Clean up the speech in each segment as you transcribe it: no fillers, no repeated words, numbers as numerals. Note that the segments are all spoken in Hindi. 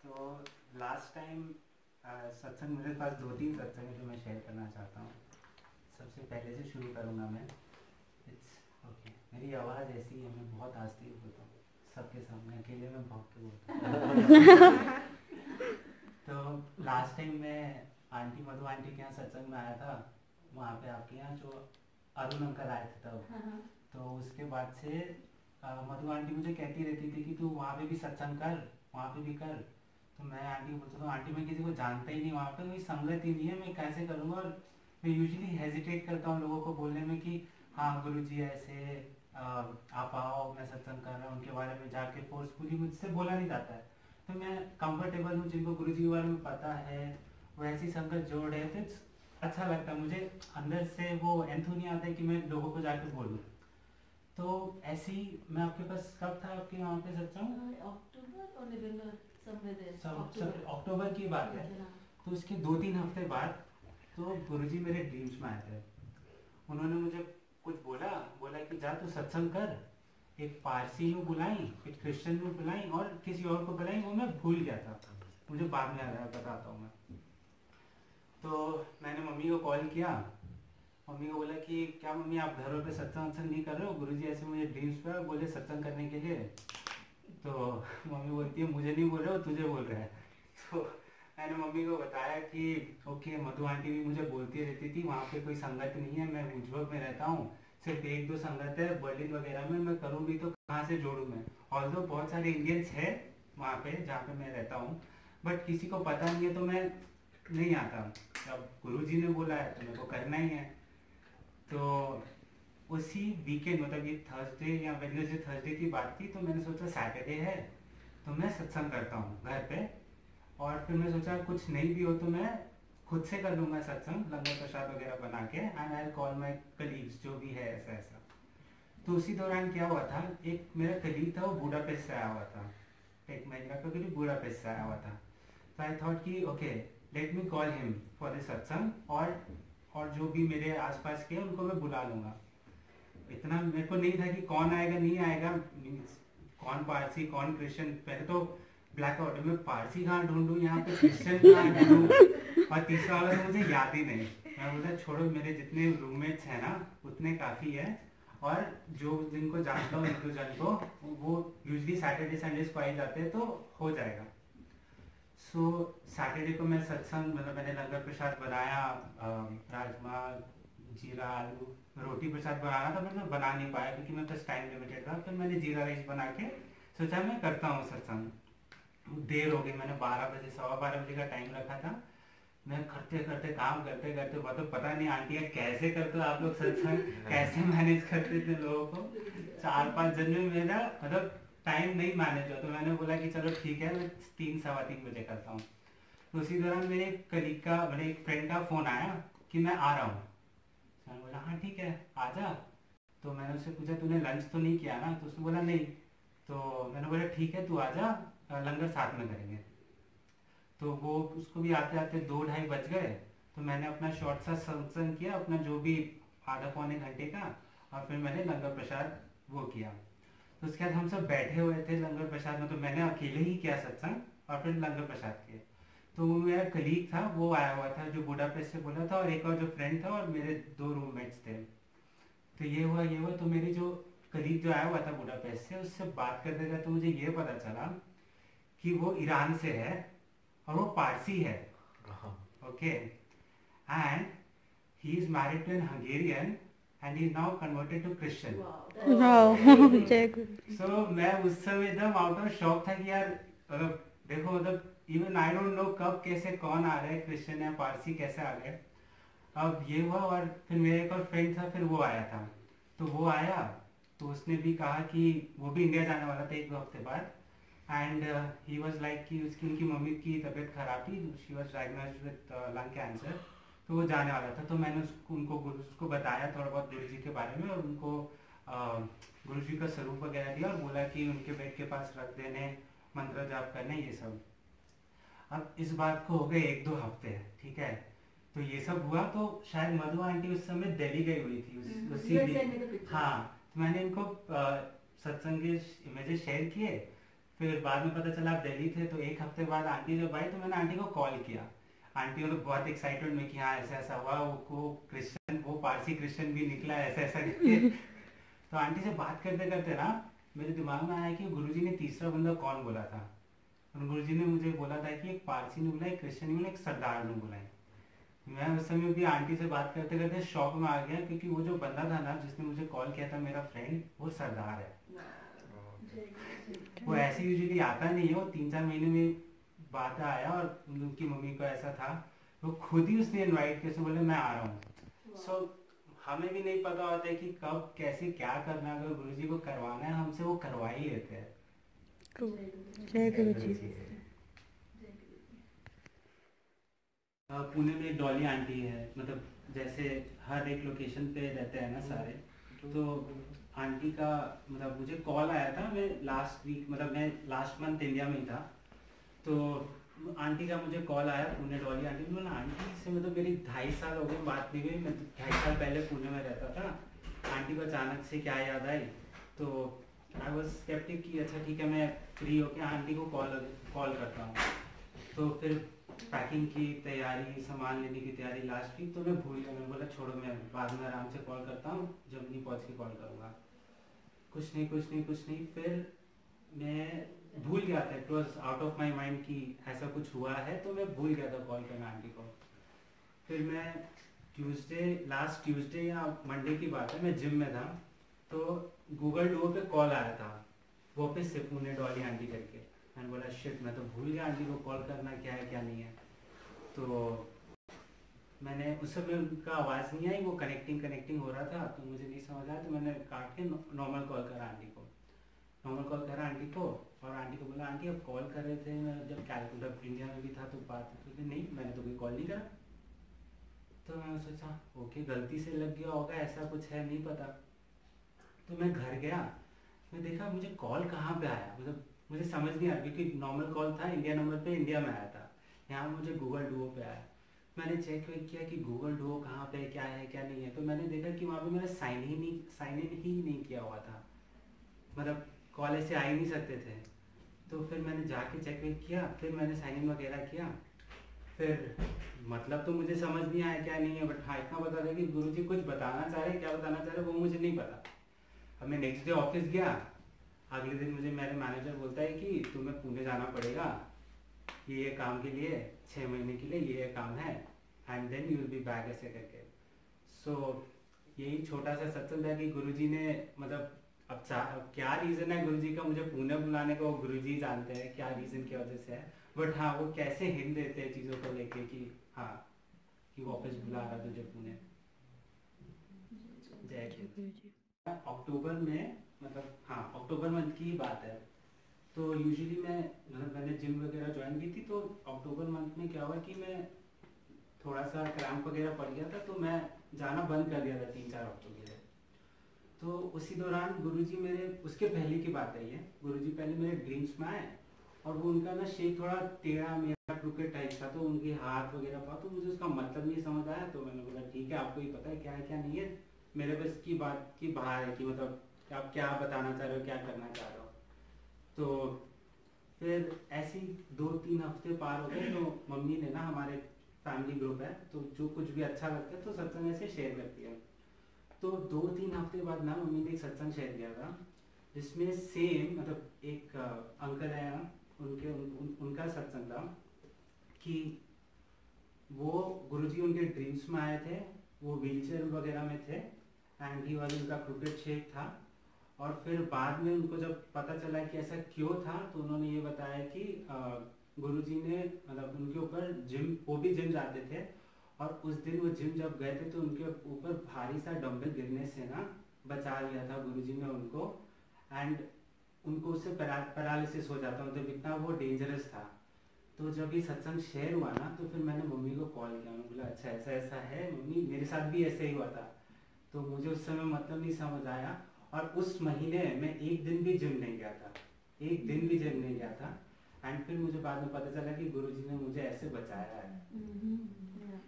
तो लास्ट टाइम सत्संग मेरे पास 2-3 सत्संग है जो मैं शेयर करना चाहता हूँ। सबसे पहले से शुरू करूँगा मैं। It's okay. मेरी आवाज़ ऐसी है, मैं बहुत आस्ते बोलता हूँ, सबके सामने अकेले में भौंक के बोलता हूँ। तो लास्ट टाइम मैं आंटी मधु आंटी के यहाँ सत्संग में आया था, वहाँ पे आपके यहाँ जो अरुण अंकल आए थे तब। तो उसके बाद से मधु आंटी मुझे कहती रहती थी कि तू वहाँ पे भी सत्संग कर, वहाँ पे भी कर। तो मैं आंटी को बोलता था, आंटी मैं किसी को जानता ही नहीं, वहाँ पे कोई संगत ही नहीं है, मैं कैसे करूँगा। और मैं यूजुअली हेजिटेट करता हूँ लोगों को बोलने में कि हाँ गुरुजी ऐसे आप आओ, मैं सत्संग कर रहा हूँ, उनके बारे में जाके फोर्सफुली मुझसे बोला नहीं जाता है। तो मैं कंफर्टेबल हूँ, जिनको गुरुजी के बारे में पता है वो ऐसी संगत जोड़ है, तो अच्छा लगता है मुझे। अंदर से वो एंथू नहीं आता है कि मैं लोगों को जाके बोलूँ। तो ऐसी मैं आपके पास कब था आपके वहाँ पे सत्संग? अक्टूबर और नवंबर अक्टूबर की बात है। तो उसके 2-3 हफ्ते बाद तो गुरुजी मेरे ड्रीम्स में आए थे। उन्होंने मुझे कुछ बोला कि जा तू सत्संग कर। एक पारसी को बुलाई, एक क्रिश्चियन को बुलाई और किसी और को बुलाई, वो मैं भूल गया था, मुझे बाद में आ रहा है, बताता हूँ मैं। तो मैंने मम्मी को कॉल किया, मम्मी को बोला कि क्या मम्मी आप घरों पे सत्संग नहीं कर रहे हो, गुरुजी ऐसे मुझे ड्रीम्स पे बोले सत्संग करने के लिए। तो मम्मी बोलती है मुझे नहीं बोल रहे हो, तुझे बोल रहा है। तो मैंने मम्मी को बताया कि ओके, मधु आंटी भी मुझे बोलती रहती थी वहाँ पे कोई संगत नहीं है, मैं उज्जवल में रहता हूँ, सिर्फ 1-2 संगत है बर्लिन वगैरह में, मैं करूँ भी तो कहाँ से जोड़ूँ मैं। ऑल्दो बहुत सारे इंडियंस है वहाँ पे जहाँ पे मैं रहता हूँ, बट किसी को पता नहीं है तो मैं नहीं आता। अब गुरुजी ने बोला है तो मेरे को करना ही है। तो उसी वीकेंड, मतलब ये थर्सडे या वेडनेसडे थर्सडे की बात थी, तो मैंने सोचा सैटरडे है तो मैं सत्संग करता हूँ घर पे। और फिर मैं सोचा कुछ नहीं भी हो तो मैं खुद से कर लूँगा सत्संग, लंगर प्रसाद वगैरह बना के, and I call my colleagues जो भी है ऐसा ऐसा। तो उसी दौरान क्या हुआ था, एक मेरा कलीग था वो बुडापेस्ट से आया हुआ था, एक महीना का करीब बुडापेस्ट से आया हुआ था। तो आई थॉट कि okay let me call him for the सत्संग, और जो भी मेरे आसपास के उनको मैं बुला लूँगा। इतना मेरे को नहीं था कि कौन आएगा नहीं आएगा, मीन्स कौन पारसी कौन क्रिश्चियन। पहले तो ब्लैक आउट में पारसी कहाँ ढूंढूं, यहाँ पे क्रिश्चियन कहाँ ढूंढूं, और तीसरा वाला तो मुझे याद ही नहीं। मैं बोला छोड़ो, मेरे जितने रूममेट्स हैं ना उतने काफ़ी है, और जो जिनको जानता हूँ हिंदू जन को वो यूजली सैटरडे संडेज को आ ही जाते हैं, तो हो जाएगा। सो सैटरडे को मैं सत्संग, मतलब मैंने लंगर प्रसाद बनाया, राजमा जीरा आलू रोटी प्रसाद बनाना था, मैं बना नहीं पाया क्योंकि मेरे पास टाइम लिमिटेड था। फिर मैंने जीरा राइस बना के सोचा मैं करता हूँ सत्संग। देर हो गई, मैंने 12 बजे 12:15 बजे का टाइम रखा था। मैं करते करते काम करते करते मतलब पता नहीं आंटियाँ कैसे करते हो आप लोग सत्संग, कैसे मैनेज करते थे लोगों को। 4-5 जन में मेरा मतलब टाइम नहीं मैनेज हुआ, तो मैंने बोला कि चलो ठीक है मैं 3-3:15 बजे करता हूँ। तो उसी दौरान मेरे एक कलीग का, मेरे एक फ्रेंड का फ़ोन आया कि मैं आ रहा हूँ। मैंने बोला हाँ ठीक है आ जा। तो मैंने उससे पूछा तूने लंच तो नहीं किया ना, तो उसने बोला नहीं। तो मैंने बोला ठीक है तू आ जा, लंगर साथ में करेंगे। तो वो उसको भी आते आते 2-2:30 बज गए। तो मैंने अपना शॉर्ट सा सत्संग किया अपना, जो भी आधा पौने घंटे का, और फिर मैंने लंगर प्रसाद वो किया। तो उसके बाद हम सब बैठे हुए थे लंगर प्रसाद में, तो मैंने अकेले ही किया सत्संग और फिर लंगर प्रसाद किए। तो वो मेरा कलीग था वो आया हुआ था जो बुडापेस्ट से बोला था, और एक और जो फ्रेंड था, और मेरे 2 रूममेट्स थे। तो ये हुआ। तो मेरी जो कलीग जो आया हुआ था बुडापेस्ट से, उससे बात करते करते मुझे ये पता चला कि वो ईरान से है और वो पारसी है। Okay, and he is married to an Hungarian and he is now converted to Christian. So मैं उस समय एकदम आउट ऑफ शॉक था कि यार मतलब देखो, मतलब इवन आई डोंट नो कब कैसे कौन आ रहा है, क्रिश्चियन या पारसी कैसे आ गए। अब ये हुआ, और फिर मेरा एक और फ्रेंड था, फिर वो आया था। तो वो आया तो उसने भी कहा कि वो भी इंडिया जाने वाला था 1-2 हफ्ते बाद, एंड ही वाज लाइक कि उनकी मम्मी की तबीयत खराब थी, she was diagnosed with lung cancer, तो वो जाने वाला था। तो मैंने उसको बताया थोड़ा बहुत गुरु जी के बारे में, और उनको गुरु जी का स्वरूप वगैरह दिया, और बोला कि उनके बेड के पास रख देने, मंत्र जाप करने, ये सब। अब इस बात को हो गए 1-2 हफ्ते, ठीक है। तो ये सब हुआ, तो शायद मधु आंटी उस समय दिल्ली गई हुई थी उसी हाँ। तो मैंने इनको सत्संग के इमेजेस शेयर किए, फिर बाद में पता चला आप दिल्ली थे, तो एक हफ्ते बाद आंटी जब आई तो मैंने आंटी को कॉल किया। आंटी को तो बहुत एक्साइटेड में कि हाँ ऐसा ऐसा हुआ, वो क्रिश्चियन, वो पारसी क्रिश्चियन भी निकला, ऐसा ऐसा करके। तो आंटी से बात करते करते ना मेरे दिमाग में आया कि गुरुजी ने तीसरा बंदा कौन बोला था। और गुरुजी ने मुझे बोला था कि एक पारसी ने बोला, एक क्रिश्चियन ने बोला, एक सरदार ने बोला है। मैं उस समय भी आंटी से बात करते करते शॉक में आ गया, क्योंकि वो जो बंदा था ना जिसने मुझे कॉल किया था, मेरा फ्रेंड, वो सरदार है। वो ऐसे यूजुअली आता नहीं है, वो 3-4 महीने में बाद आया, और उनकी मम्मी को ऐसा था, वो खुद ही उसने इनवाइट किया, बोले मैं आ रहा हूँ। सो हमें भी नहीं पता होता है कि कब कैसे क्या करना है। अगर गुरुजी को करवाना है हमसे, वो करवा ही लेते हैं। जय गुरुजी। पुणे में एक डॉली आंटी है, मतलब जैसे हर एक लोकेशन पे रहते हैं ना सारे, तो आंटी का मतलब मुझे कॉल आया था, मैं लास्ट वीक, मतलब मैं लास्ट मंथ इंडिया में ही था, तो आंटी का मुझे कॉल आया, पुणे डॉली आंटी। बोला आंटी से मतलब मेरी 2.5 साल हो गए बात नहीं हुई, मैं 2.5 साल पहले पुणे में रहता था। आंटी को अचानक से क्या याद आई, तो आई वॉज स्केप्टिक कि अच्छा ठीक है, मैं फ्री होकर आंटी को कॉल करता हूँ। तो फिर पैकिंग की तैयारी, सामान लेने की तैयारी लास्ट वीक, तो मैं भूल गया। मैं बोला छोड़ो, मैं बाद में आराम से कॉल करता हूँ, जर्मनी पहुँच के कॉल करूँगा। कुछ नहीं, फिर मैं भूल गया था, it was out of my mind कि ऐसा कुछ हुआ है, तो मैं भूल गया था कॉल करना आंटी को। फिर मैं लास्ट ट्यूसडे या मंडे की बात है, मैं जिम में था, तो गूगल डुओ पे कॉल आया था वापस से, पुणे डॉली आंटी करके। मैंने बोला शिट, मैं तो भूल गया आंटी को कॉल करना क्या है क्या नहीं है। तो मैंने उस समय उनका आवाज़ नहीं आई, वो कनेक्टिंग हो रहा था, तो मुझे नहीं समझ आया, तो मैंने काट के नॉर्मल कॉल करा आंटी को। और आंटी को बोला आंटी आप कॉल कर रहे थे, मैं जब कैलकुलर इंडिया में भी था तो बात, तो नहीं मैंने तो कोई कॉल नहीं करा। तो मैंने सोचा ओके, गलती से लग गया होगा, ऐसा कुछ है नहीं पता। तो मैं घर गया, मैं देखा मुझे कॉल कहाँ पे आया, मतलब मुझे समझ नहीं आया, क्योंकि नॉर्मल कॉल था इंडिया नंबर पे, इंडिया में आया था, यहाँ मुझे गूगल डुओ पे आया। मैंने चेक किया कि गूगल डुओ कहाँ पे, क्या है क्या नहीं है, तो मैंने देखा कि वहाँ पे मैंने साइन इन ही नहीं किया हुआ था, मतलब कॉल ऐसे आ ही नहीं सकते थे। तो फिर मैंने जाके चेक किया, फिर मैंने साइन इन वगैरह किया। फिर मतलब तो मुझे समझ नहीं आया क्या नहीं है, बट हाँ इतना बता दें कि गुरुजी कुछ बताना चाह रहे, क्या बताना चाह रहे वो मुझे नहीं पता। अब मैं नेक्स्ट डे ऑफिस गया, अगले दिन मुझे मेरे मैनेजर बोलता है कि तुम्हें पुणे जाना पड़ेगा ये काम के लिए, 6 महीने के लिए ये काम है, and then you will be back, ऐसे करके। सो यही छोटा सा सत्संग है कि गुरुजी ने मतलब अब क्या रीज़न है गुरुजी का मुझे पुणे बुलाने का, वो गुरुजी जानते हैं क्या रीज़न की वजह से है, बट हाँ वो कैसे हिंट देते हैं चीज़ों को लेके कि हाँ कि वापस बुला रहा तुझे पुणे। जय गुरुजी। अक्टूबर में, मतलब हाँ अक्टूबर मंथ की ही बात है, तो यूजुअली मैं मतलब मैंने जिम वगैरह ज्वाइन की थी, तो अक्टूबर मंथ में क्या हुआ कि मैं थोड़ा सा क्रैम्प वगैरह पड़ गया था, तो मैं जाना बंद कर दिया था 3-4 हफ्तों के लिए। तो उसी दौरान गुरुजी मेरे, उसके पहले की बात है ये, गुरुजी पहले मेरे ड्रीम्स में आए, और वो उनका ना शेप थोड़ा टेढ़ा मेरा क्रिकेट टाइप था, तो उनके हाथ वगैरह था, तो मुझे उसका मतलब नहीं समझ आया। तो मैंने बोला ठीक है, आपको ही पता है क्या नहीं है, मेरे बस की बात की बाहर है कि मतलब आप क्या बताना चाह रहे हो, क्या करना चाह रहे हो। तो फिर ऐसे 2-3 हफ्ते पार हो गए, तो मम्मी ने ना, हमारे फैमिली ग्रुप है तो जो कुछ भी अच्छा लगता है तो सत्संग ऐसे शेयर करती है। तो 2-3 हफ्ते बाद ना मम्मी ने एक सत्संग शेयर किया था, जिसमें सेम मतलब एक अंकल है ना, उनका सत्संग था कि वो गुरुजी उनके ड्रीम्स में आए थे, वो व्हीलचेयर वगैरह में थे, एंड ही वाज उनका क्रिकेट शेप था। और फिर बाद में उनको जब पता चला कि ऐसा क्यों था, तो उन्होंने ये बताया कि गुरुजी ने मतलब उनके ऊपर जिम, वो भी जिम जाते थे, और उस दिन वो जिम जब गए थे तो उनके ऊपर भारी सा डंबल गिरने से ना बचा लिया था गुरुजी ने उनको, एंड उनको उससे पैरालिसिस हो जाता, मतलब इतना वो डेंजरस था। तो जब ये सत्संग शेयर हुआ ना, तो फिर मैंने मम्मी को कॉल किया, मैंने बोला अच्छा ऐसा ऐसा है मम्मी, मेरे साथ भी ऐसे ही हुआ था। तो मुझे उस समय मतलब नहीं समझ आया, और उस महीने मैं एक दिन भी जिम नहीं गया था, एक दिन भी जिम नहीं गया था। एंड फिर मुझे बाद में पता चला कि गुरुजी ने मुझे ऐसे बचाया है।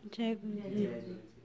जय गुरुजी। जय गुरुजी।